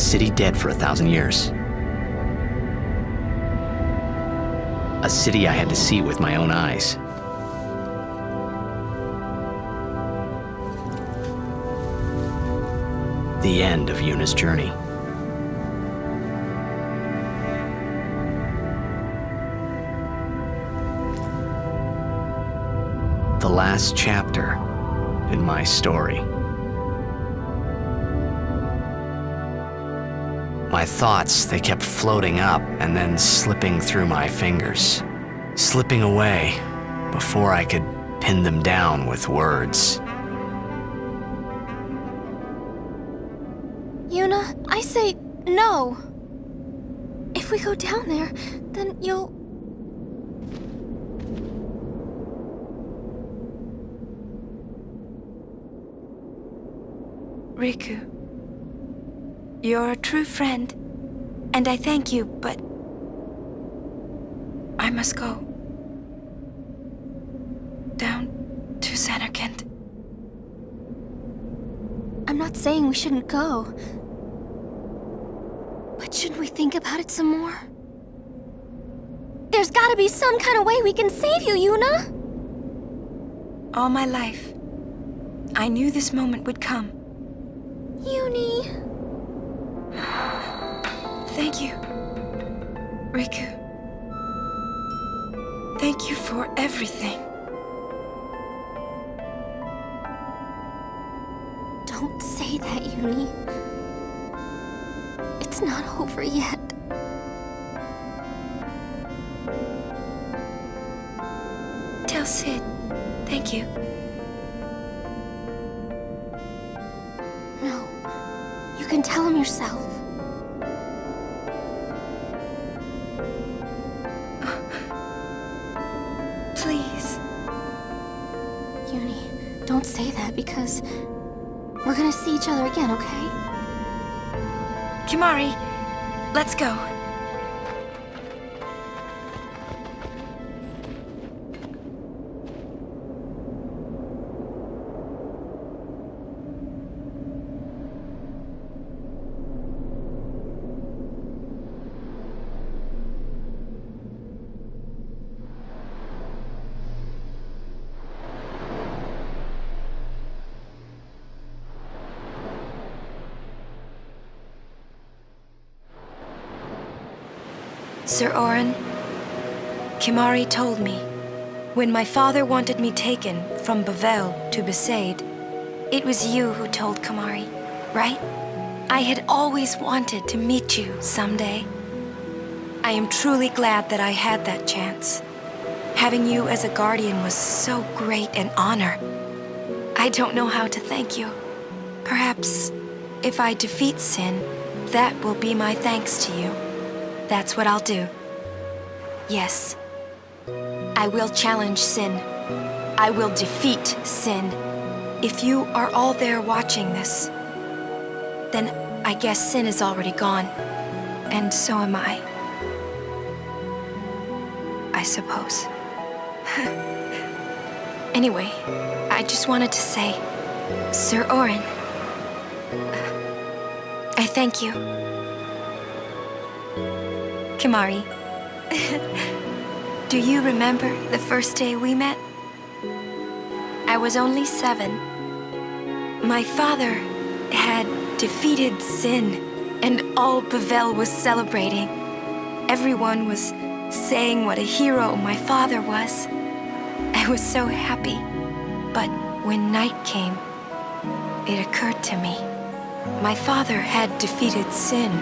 city dead for 1,000 years. A city I had to see with my own eyes. The end of Yuna's journey. The last chapter in my story. My thoughts, they kept floating up and then slipping through my fingers, slipping away before I could pin them down with words. Yuna, I say no. If we go down there, then you'll... Riku, you're a true friend, and I thank you, but I must go. Down to Samarkand. I'm not saying we shouldn't go. But shouldn't we think about it some more? There's gotta be some kind of way we can save you, Yuna! All my life, I knew this moment would come. Yuni... Thank you, Riku. Thank you for everything. Don't say that, Yuni. It's not over yet. Tell Sid, thank you. No, you can tell him yourself. Please. Yuni, don't say that because we're gonna see each other again, okay? Kimahri, let's go. Sir Auron, Kimahri told me, when my father wanted me taken from Bevelle to Besaid, it was you who told Kimahri, right? I had always wanted to meet you someday. I am truly glad that I had that chance. Having you as a guardian was so great an honor. I don't know how to thank you. Perhaps, if I defeat Sin, that will be my thanks to you. That's what I'll do. Yes. I will challenge Sin. I will defeat Sin. If you are all there watching this, then I guess Sin is already gone. And so am I. I suppose. Anyway, I just wanted to say, Sir Auron, I thank you. Kimahri, do you remember the first day we met? I was only 7. My father had defeated Sin, and all Bevelle was celebrating. Everyone was saying what a hero my father was. I was so happy. But when night came, it occurred to me. My father had defeated Sin,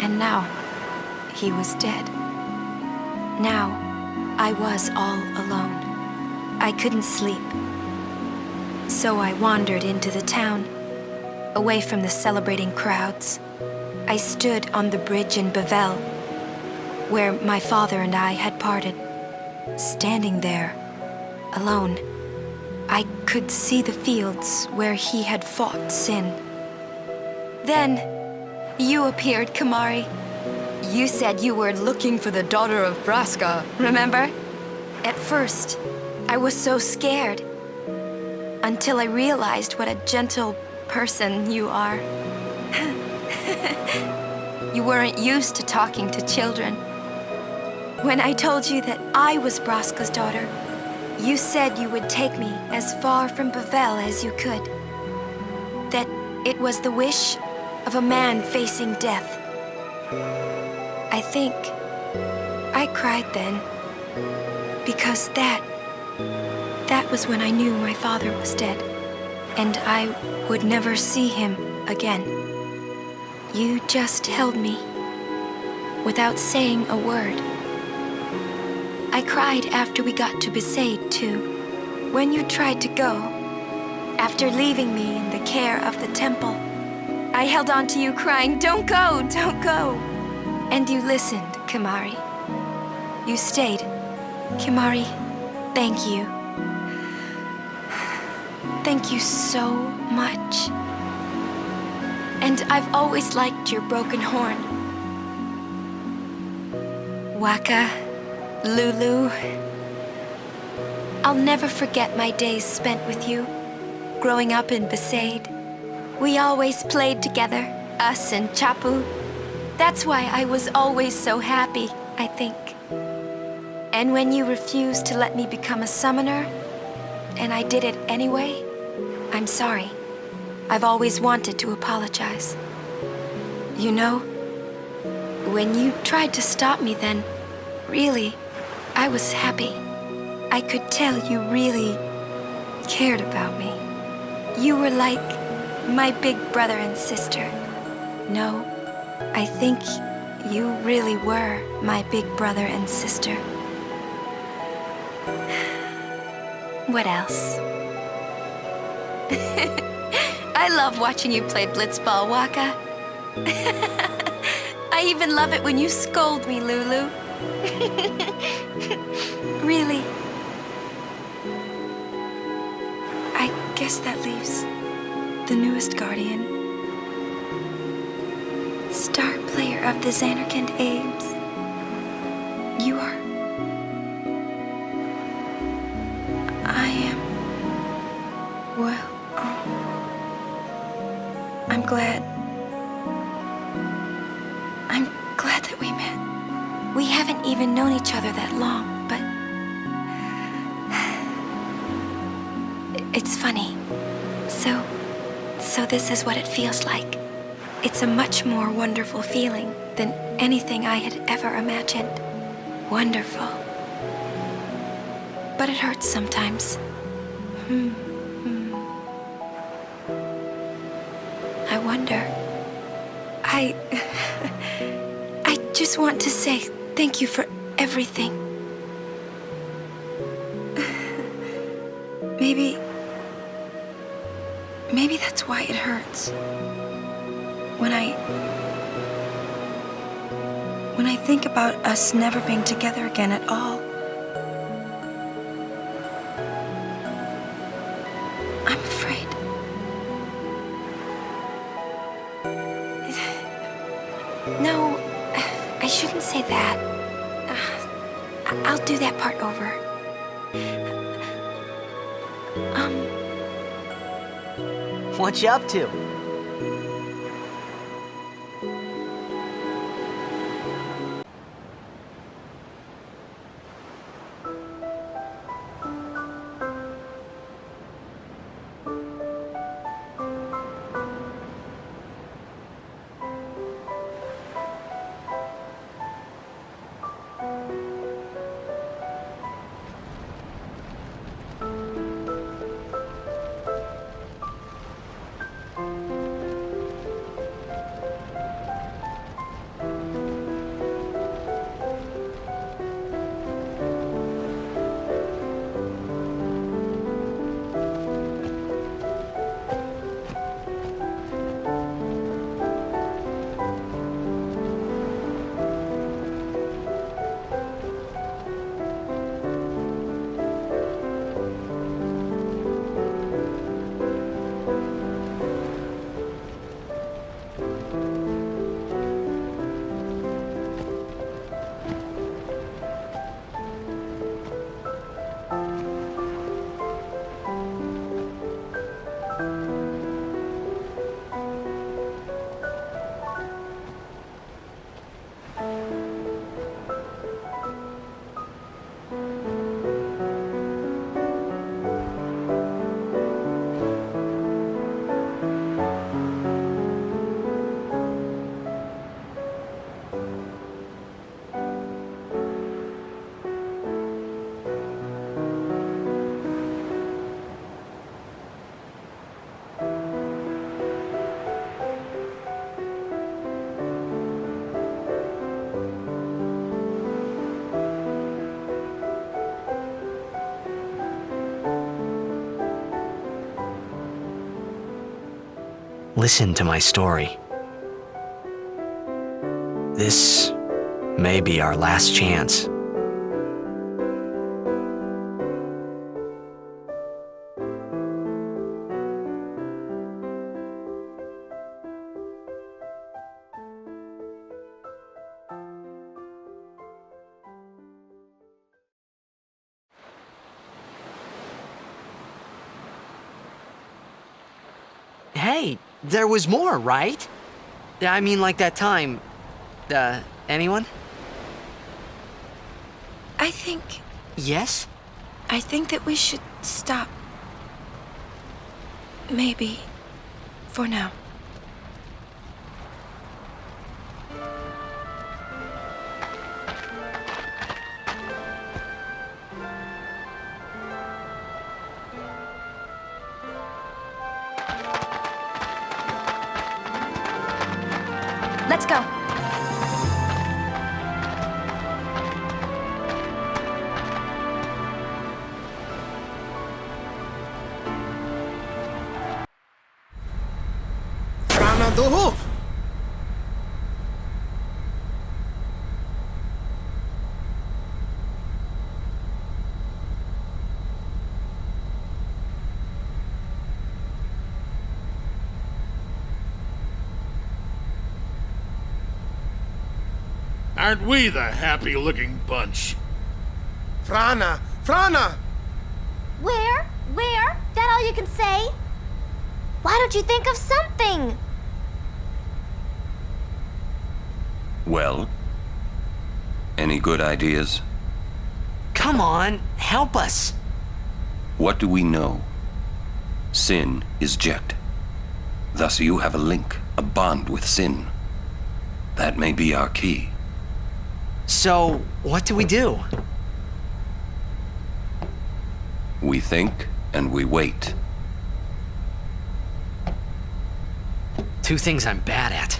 and now he was dead. Now, I was all alone. I couldn't sleep. So I wandered into the town, away from the celebrating crowds. I stood on the bridge in Bevelle, where my father and I had parted. Standing there, alone, I could see the fields where he had fought Sin. Then, you appeared, Kimahri. You said you were looking for the daughter of Braska, remember? At first, I was so scared. Until I realized what a gentle person you are. You weren't used to talking to children. When I told you that I was Braska's daughter, you said you would take me as far from Bevel as you could. That it was the wish of a man facing death. I think I cried then, because that was when I knew my father was dead, and I would never see him again. You just held me, without saying a word. I cried after we got to Besaid, too. When you tried to go, after leaving me in the care of the temple, I held on to you crying, "Don't go, don't go." And you listened, Kimahri. You stayed. Kimahri, thank you. Thank you so much. And I've always liked your broken horn. Wakka, Lulu. I'll never forget my days spent with you, growing up in Besaid. We always played together, us and Chapu. That's why I was always so happy, I think. And when you refused to let me become a summoner, and I did it anyway, I'm sorry. I've always wanted to apologize. You know, when you tried to stop me then, really, I was happy. I could tell you really cared about me. You were like my big brother and sister. No, I think you really were my big brother and sister. What else? I love watching you play blitzball, Wakka. I even love it when you scold me, Lulu. Really. I guess that leaves the newest guardian. Star player of the Zanarkand Abes. You are. I am. Well, I'm glad. I'm glad that we met. We haven't even known each other that long, but it's funny. So this is what it feels like. It's a much more wonderful feeling than anything I had ever imagined. Wonderful. But it hurts sometimes. I wonder. I just want to say thank you for everything. Maybe that's why it hurts. When I think about us never being together again at all. I'm afraid. No, I shouldn't say that. I'll do that part over. What you up to? listen to my story. This may be our last chance. Hey, there was more, right? I mean, like that time. Anyone? I think Yes? that we should stop. Maybe. For now. Let's go. Frana de Hof! Aren't we the happy-looking bunch? Frana! Frana! Where? That all you can say? Why don't you think of something? Well, any good ideas? Come on, help us. What do we know? Sin is Jecht. Thus you have a link, a bond with Sin. That may be our key. So, what do we do? We think and we wait. Two things I'm bad at.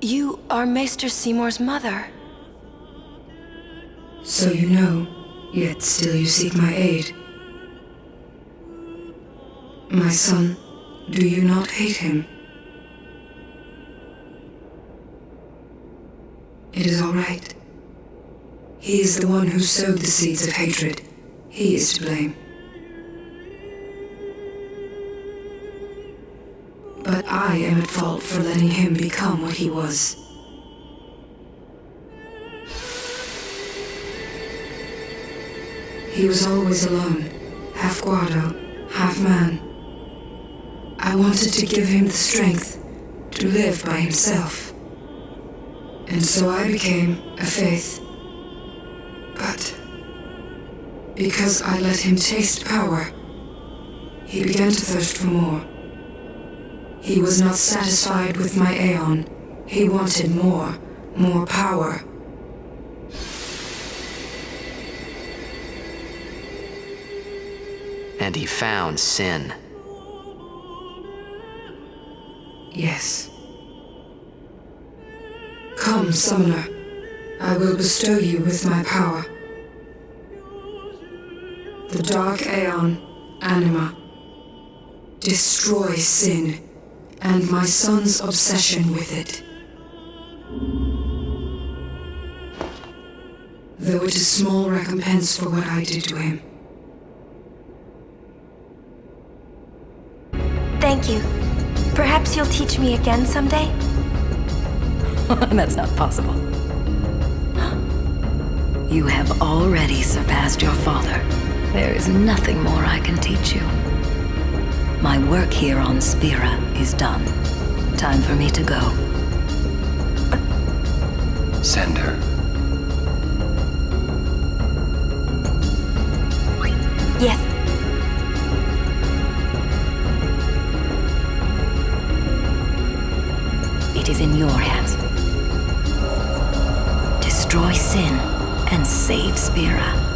You are Maester Seymour's mother. So you know, yet still you seek my aid. My son, do you not hate him? It is all right. He is the one who sowed the seeds of hatred. He is to blame. But I am at fault for letting him become what he was. He was always alone, half Guado, half man. I wanted to give him the strength to live by himself. And so I became a faith. But because I let him taste power, he began to thirst for more. He was not satisfied with my Aeon. He wanted more power. And he found Sin. Yes. Come, Summoner. I will bestow you with my power. The Dark Aeon, Anima. Destroy Sin, and my son's obsession with it. Though it is small recompense for what I did to him. Thank you. Perhaps you'll teach me again someday? That's not possible. You have already surpassed your father. There is nothing more I can teach you. My work here on Spira is done. Time for me to go. Send her. Yes. It is in your hands. Destroy Sin and save Spira.